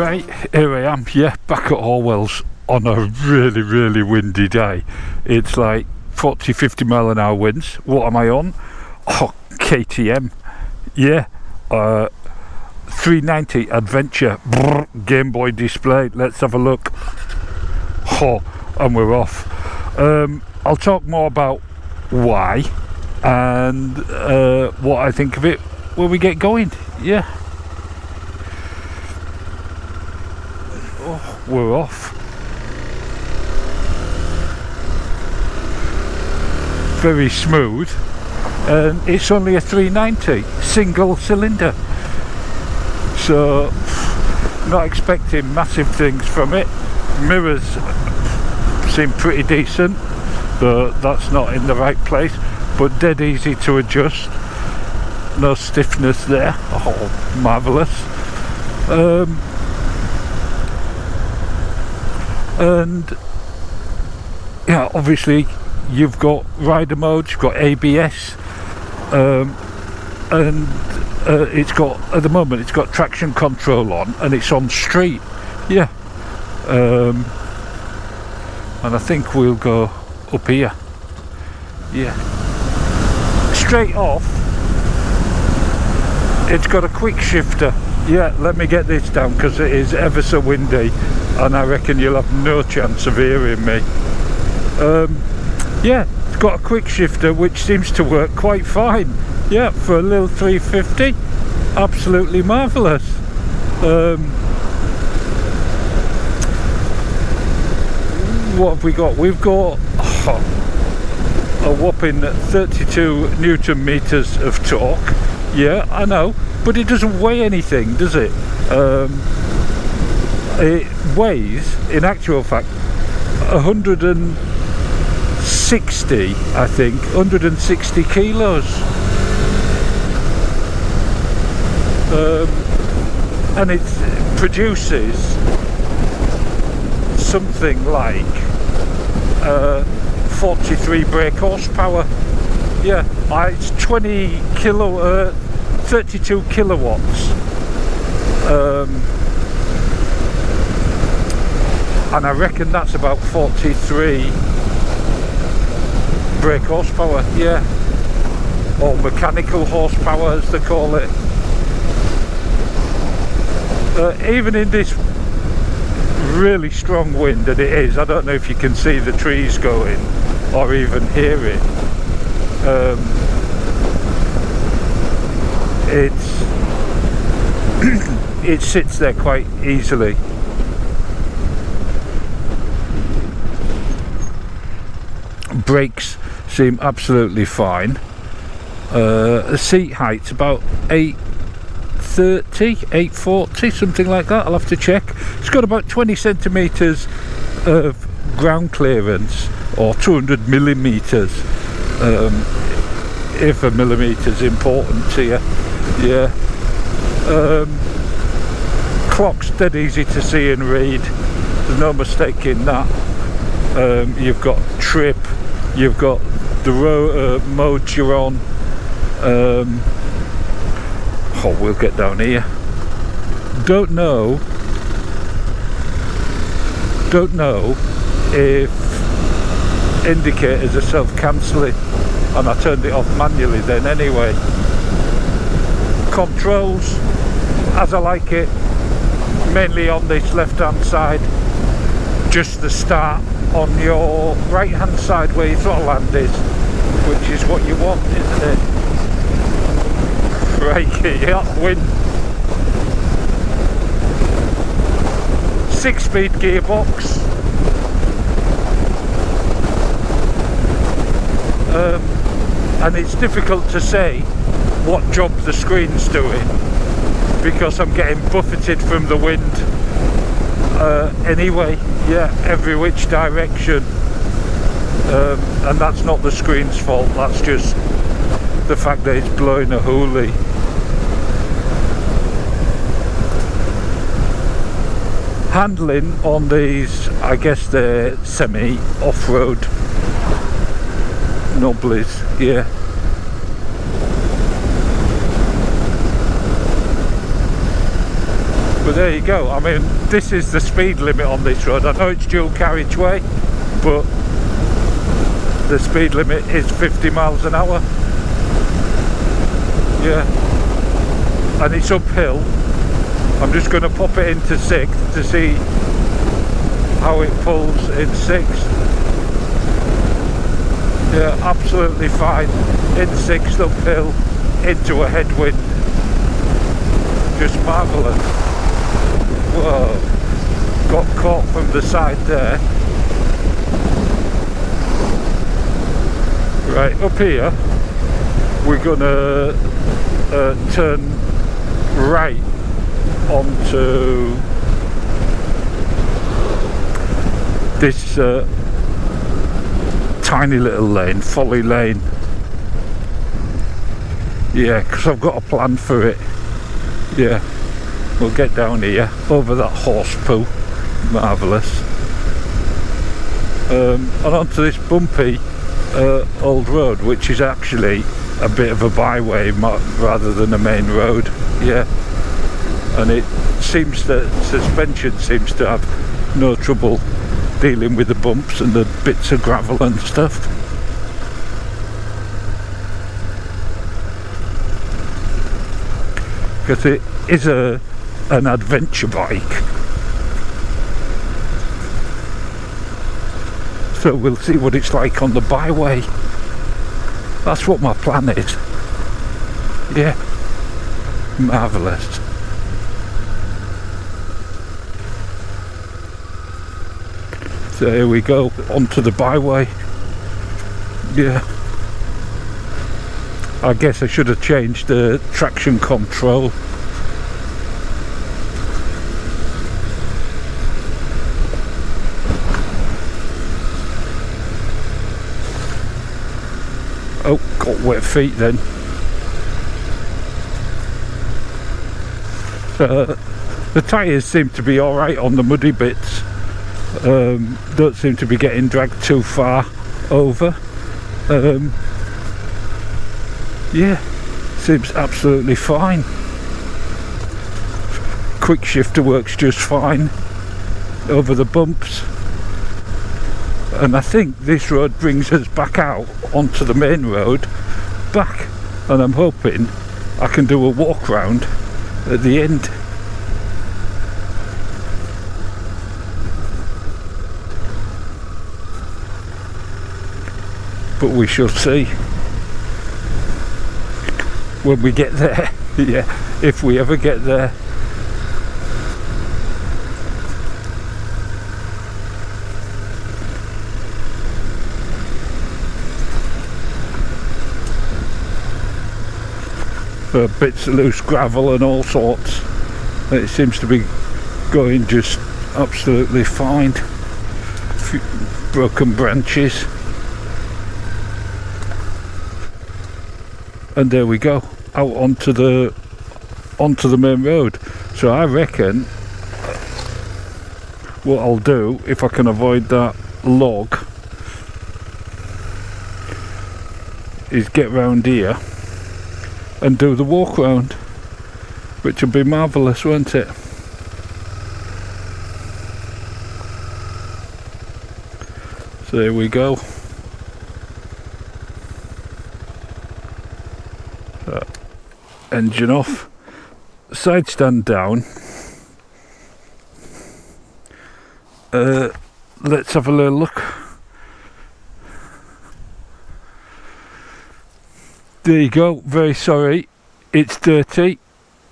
Right, here I am, yeah, back at Orwell's on a really windy day. It's like 40-50 mile an hour winds. What am I on? Oh, KTM, yeah, 390 Adventure, Game Boy display. Let's have a look. Oh, and we're off. I'll talk more about why and what I think of it when we get going. Yeah. Oh, we're off. Very smooth, and it's only a 390 single cylinder, so not expecting massive things from it. Mirrors seem pretty decent, but that's not in the right place, but dead easy to adjust. No stiffness there. Oh, marvellous. And yeah, obviously you've got rider modes, you've got ABS, and it's got, at the moment it's got traction control on, and it's on street. Yeah. And I think we'll go up here. Yeah. Straight off, it's got a quick shifter. Yeah, let me get this down because it is ever so windy and I reckon you'll have no chance of hearing me. Yeah, it's got a quick shifter which seems to work quite fine. Yeah, for a little 350, absolutely marvellous. What have we got? We've got a whopping 32 Newton meters of torque. Yeah, I know, but it doesn't weigh anything, does it? It weighs, in actual fact, 160, I think, 160 kilos. And it produces something like 43 brake horsepower. Yeah, it's 32 kilowatts. And I reckon that's about 43 brake horsepower, yeah, or mechanical horsepower as they call it. Even in this really strong wind that it is, I don't know if you can see the trees going or even hear it. It sits there quite easily. Brakes seem absolutely fine. The seat height's about 830, 840, something like that. I'll have to check. It's got about 20 centimetres of ground clearance, or 200 millimetres, if a millimetre's important to you. Yeah. Clock's dead easy to see and read. There's no mistake in that. You've got trip, you've got the modes you're on. Oh, we'll get down here. Don't know if indicators are self-cancelling, and I turned it off manually then anyway. Controls, as I like it, mainly on this left hand side, just the start on your right hand side where your throttle hand is, which is what you want, isn't it? Crikey, hot wind. 6-speed gearbox. And it's difficult to say what job the screen's doing because I'm getting buffeted from the wind anyway. Yeah, every which direction, and that's not the screen's fault, that's just the fact that it's blowing a hoolie. Handling on these, I guess they're semi off-road knobblies, yeah. But there you go. I mean, this is the speed limit on this road. I know it's dual carriageway, but the speed limit is 50 miles an hour. Yeah, and it's uphill. I'm just going to pop it into 6th to see how it pulls in 6th. Yeah, absolutely fine. In 6th uphill into a headwind. Just marvellous. Whoa, got caught from the side there. Right, up here we're gonna turn right onto this tiny little lane, Folly Lane. Yeah, because I've got a plan for it. Yeah, we'll get down here over that horse poo. Marvellous. And onto this bumpy old road, which is actually a bit of a byway rather than a main road. Yeah, and it seems that suspension seems to have no trouble dealing with the bumps and the bits of gravel and stuff. Because it is an adventure bike. So we'll see what it's like on the byway. That's what my plan is. Yeah, marvellous. So here we go, onto the byway. Yeah, I guess I should have changed the traction control. Oh, got wet feet then. The tyres seem to be alright on the muddy bits. Don't seem to be getting dragged too far over. Yeah, seems absolutely fine. Quick shifter works just fine over the bumps. And I think this road brings us back out onto the main road back, and I'm hoping I can do a walk round at the end. But we shall see when we get there. Yeah, if we ever get there. Bits of loose gravel and all sorts. It seems to be going just absolutely fine. Few broken branches. And there we go, out onto the main road. So I reckon what I'll do, if I can avoid that log, is get round here and do the walk round, which would be marvellous, won't it? So there we go. Engine off, side stand down. Let's have a little look. There you go, very sorry, it's dirty.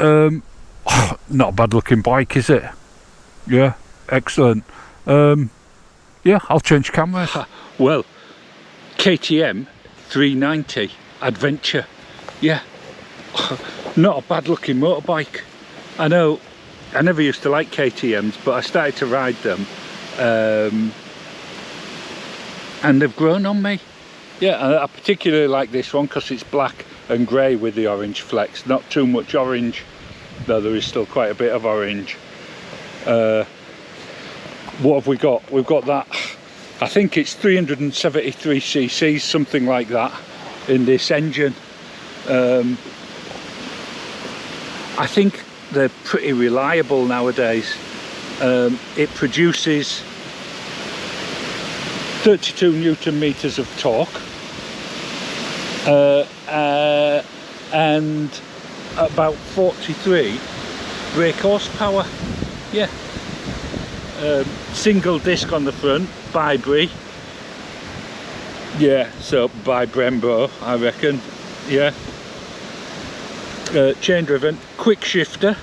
Not a bad looking bike, is it? Yeah, excellent. Yeah, I'll change cameras. Well, KTM 390 Adventure, yeah. Not a bad looking motorbike. I know I never used to like KTMs, but I started to ride them and they've grown on me. Yeah, I particularly like this one because it's black and grey with the orange flecks. Not too much orange, though there is still quite a bit of orange. What have we got? We've got that, I think it's 373 cc's, something like that, in this engine. I think they're pretty reliable nowadays. It produces 32 Newton meters of torque and about 43 brake horsepower. Yeah. Single disc on the front, byway. Yeah, so by Brembo, I reckon. Yeah. Chain driven, quick shifter.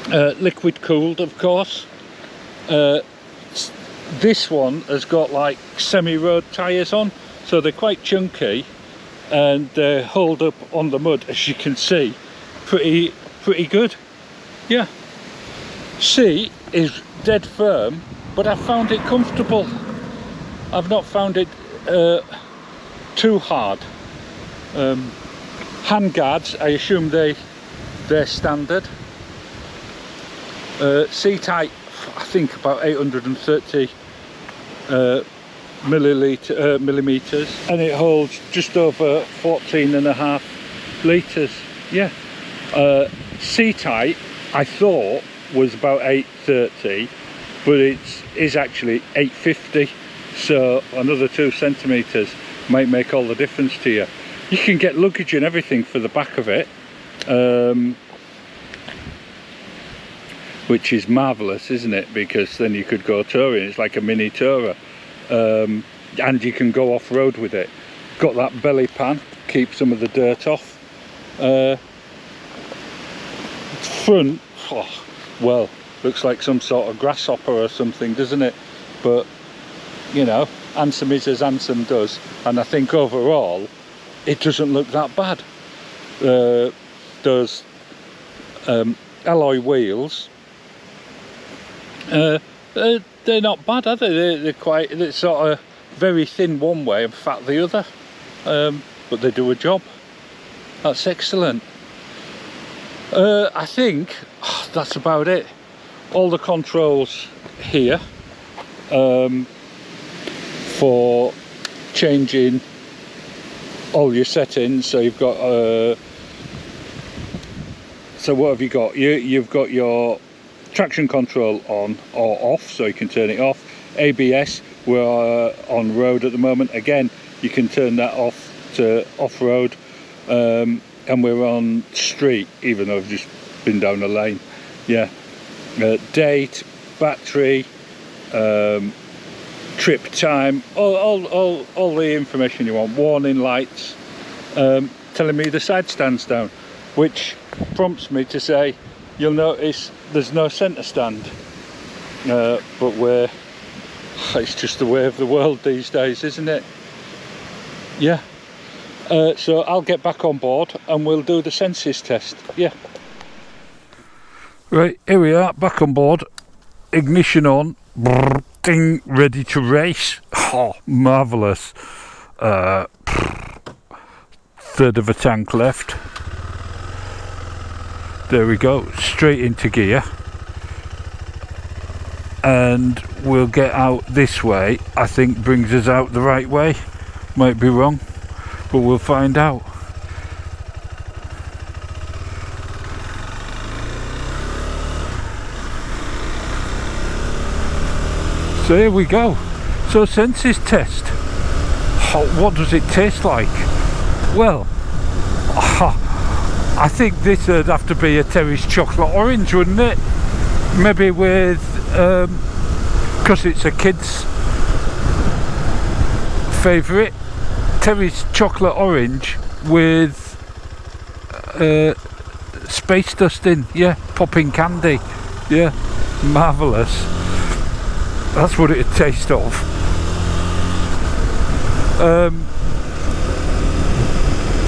Liquid cooled, of course. This one has got like semi-road tyres on, so they're quite chunky and they hold up on the mud, as you can see, pretty good. Yeah. Seat is dead firm, but I found it comfortable. I've not found it too hard. Handguards, I assume they're standard. Seat height, I think about 830 millimeters, and it holds just over 14.5 litres. Yeah. Seat height, I thought, was about 830, but it is actually 850, so another 2 centimeters might make all the difference to you. You can get luggage and everything for the back of it, which is marvellous, isn't it? Because then you could go touring. It's like a mini tourer, and you can go off-road with it. Got that belly pan, keep some of the dirt off. Front, oh, well, looks like some sort of grasshopper or something, doesn't it? But you know, handsome is as handsome does, and I think overall it doesn't look that bad. Those alloy wheels, they're not bad, are they? They're sort of very thin one way and fat the other, but they do a job. That's excellent. I think that's about it. All the controls here for changing all your settings. So you've got so what have you got? You've got your traction control on or off, so you can turn it off. ABS, we're on road at the moment. Again, you can turn that off to off-road, and we're on street, even though I've just been down a lane. Yeah. Date, battery, trip time, all the information you want. Warning lights, telling me the side stand's down, which prompts me to say, you'll notice there's no centre stand, but it's just the way of the world these days, isn't it? Yeah. So I'll get back on board and we'll do the senses test. Yeah. Right, here we are, back on board. Ignition on. Brrr, ding, ready to race. Oh, marvellous. Third of a tank left. There we go, straight into gear. And we'll get out this way. I think brings us out the right way. Might be wrong, but we'll find out. So here we go. So senses test. Oh, what does it taste like? Well, I think this would have to be a Terry's chocolate orange, wouldn't it? Maybe with, because it's a kid's favourite, Terry's chocolate orange with space dust in. Yeah, popping candy. Yeah, marvellous. That's what it'd taste of.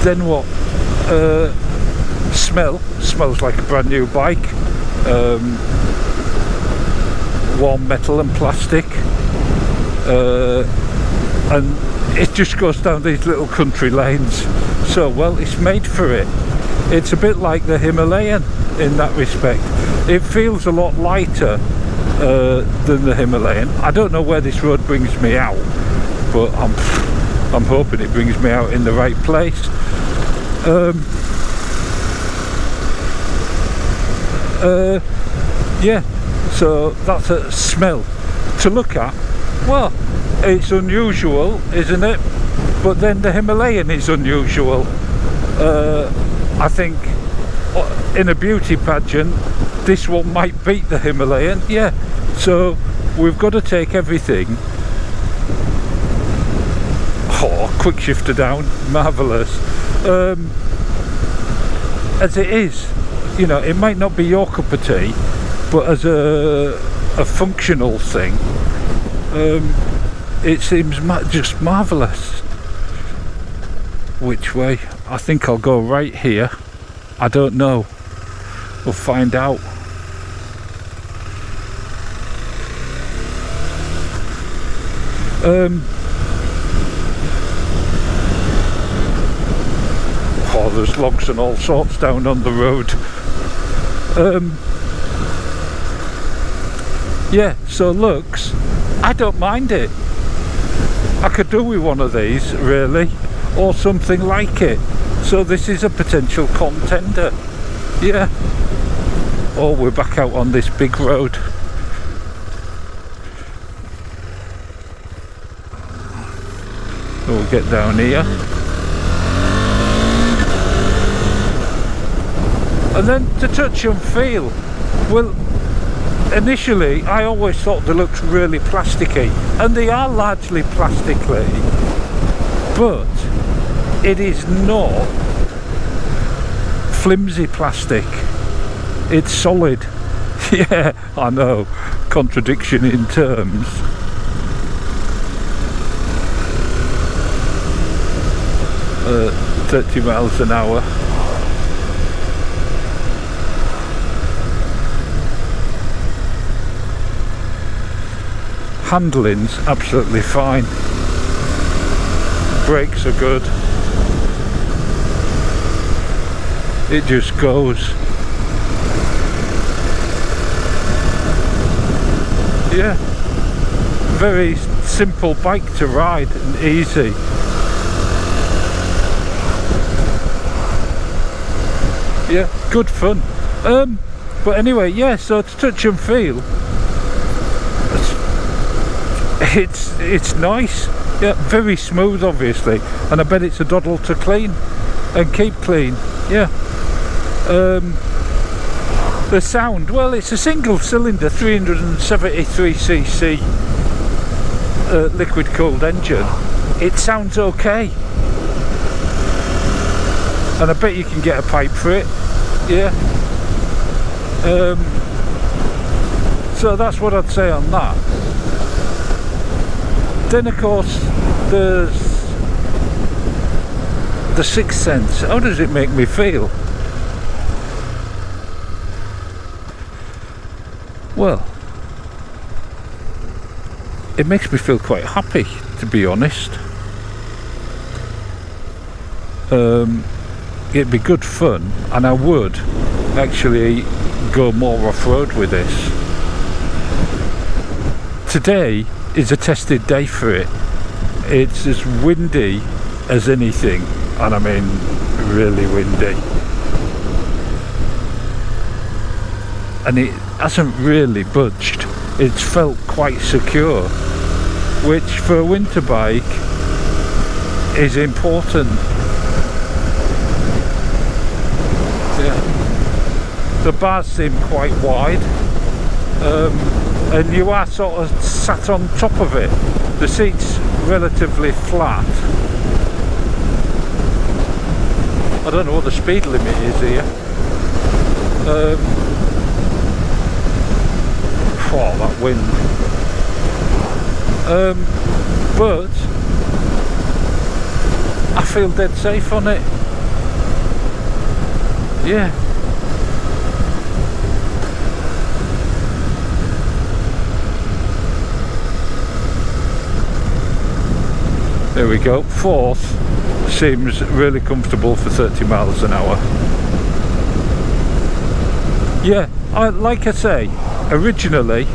Then what? Smells like a brand new bike. Warm metal and plastic, and it just goes down these little country lanes. So well, it's made for it. It's a bit like the Himalayan in that respect. It feels a lot lighter than the Himalayan. I don't know where this road brings me out, but I'm hoping it brings me out in the right place. Yeah, so that's a smell to look at. Well, it's unusual, isn't it? But then the Himalayan is unusual. I think in a beauty pageant this one might beat the Himalayan. Yeah, so we've got to take everything. Oh, quick shifter down, marvellous. As it is, you know, it might not be your cup of tea, but as a functional thing, it seems just marvellous. Which way? I think I'll go right here. I don't know. We'll find out. Oh, there's logs and all sorts down on the road. Yeah, so looks, I don't mind it. I could do with one of these, really, or something like it. So this is a potential contender. Yeah. Oh, we're back out on this big road. We'll get down here. And then to touch and feel, well, initially I always thought they looked really plasticky, and they are largely plastically, but it is not flimsy plastic, it's solid. Yeah, I know, contradiction in terms. 30 miles an hour. Handling's absolutely fine. Brakes are good. It just goes. Yeah, very simple bike to ride and easy. Yeah, good fun. But anyway, yeah, so to touch and feel, it's nice. Yeah, very smooth obviously, and I bet it's a doddle to clean and keep clean. Yeah. The sound, well, it's a single cylinder 373cc liquid cooled engine. It sounds okay, and I bet you can get a pipe for it. Yeah. So that's what I'd say on that. Then of course there's the sixth sense. How does it make me feel? Well, it makes me feel quite happy, to be honest. It'd be good fun, and I would actually go more off-road with this. Today is a tested day for it. It's as windy as anything, and I mean really windy, and it hasn't really budged. It's felt quite secure, which for a winter bike is important. Yeah. The bars seem quite wide, and you are sort of sat on top of it. The seat's relatively flat. I don't know what the speed limit is here. Oh, that wind. But I feel dead safe on it. Yeah. There we go. Fourth seems really comfortable for 30 miles an hour. Yeah, like I say, originally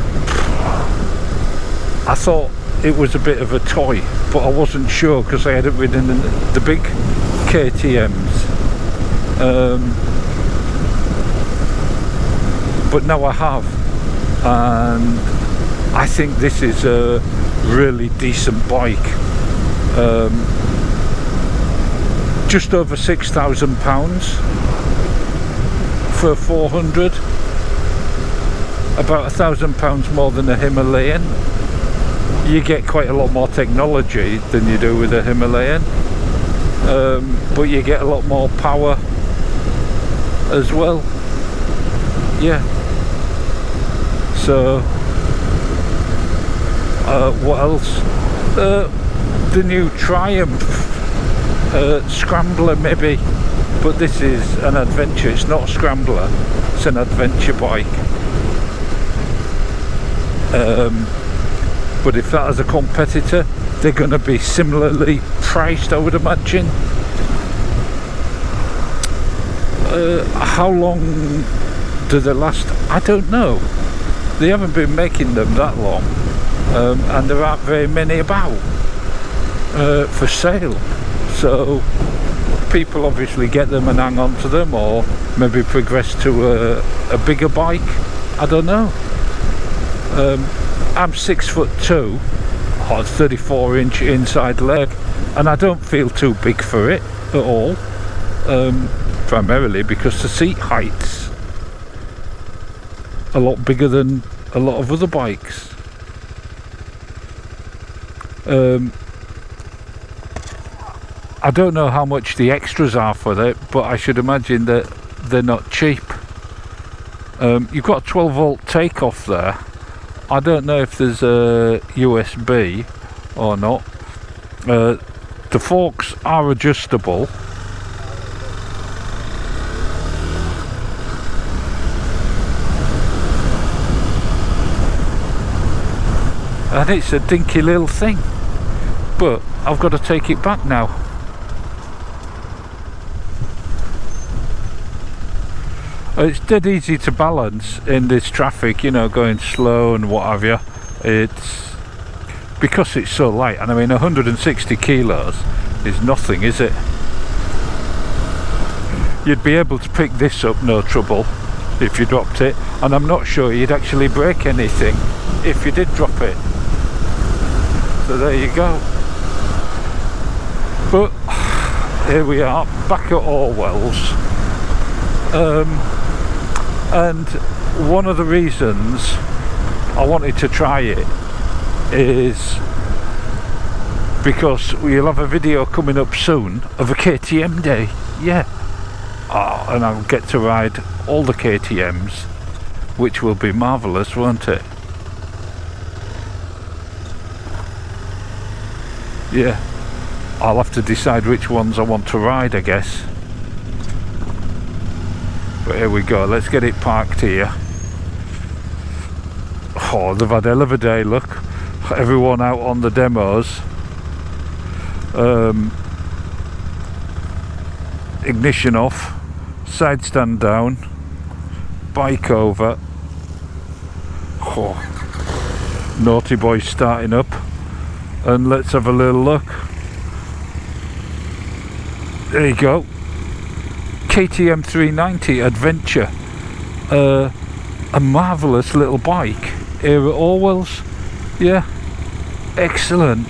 I thought it was a bit of a toy, but I wasn't sure because I hadn't ridden in the big KTMs. but now I have, and I think this is a really decent bike. Just over £6,000 for a 400, about £1,000 more than a Himalayan. You get quite a lot more technology than you do with a Himalayan, but you get a lot more power as well. Yeah. So what else? The new Triumph Scrambler maybe, but this is an adventure. It's not a scrambler, it's an adventure bike. But if that is a competitor, they're going to be similarly priced, I would imagine. How long do they last? I don't know. They haven't been making them that long, and there aren't very many about for sale. So people obviously get them and hang on to them, or maybe progress to a bigger bike. I don't know. I'm 6'2", 34-inch inside leg, and I don't feel too big for it at all. Primarily because the seat height's a lot bigger than a lot of other bikes. I don't know how much the extras are for it, but I should imagine that they're not cheap. You've got a 12-volt takeoff there. I don't know if there's a USB or not. The forks are adjustable. And it's a dinky little thing, but I've got to take it back now. It's dead easy to balance in this traffic, you know, going slow and what have you. It's because it's so light, and I mean 160 kilos is nothing, is it? You'd be able to pick this up no trouble if you dropped it, and I'm not sure you'd actually break anything if you did drop it. So there you go. But here we are back at Orwell's, and one of the reasons I wanted to try it is because we'll have a video coming up soon of a KTM day. Yeah. And I'll get to ride all the KTMs, which will be marvellous, won't it? Yeah, I'll have to decide which ones I want to ride, I guess. But here we go, let's get it parked here. Oh, they've had a hell of a day, look. Everyone out on the demos. Ignition off, side stand down, bike over. Oh, naughty boy starting up. And let's have a little look. There you go. KTM 390 Adventure. A marvellous little bike here at Orwell's. Yeah, excellent.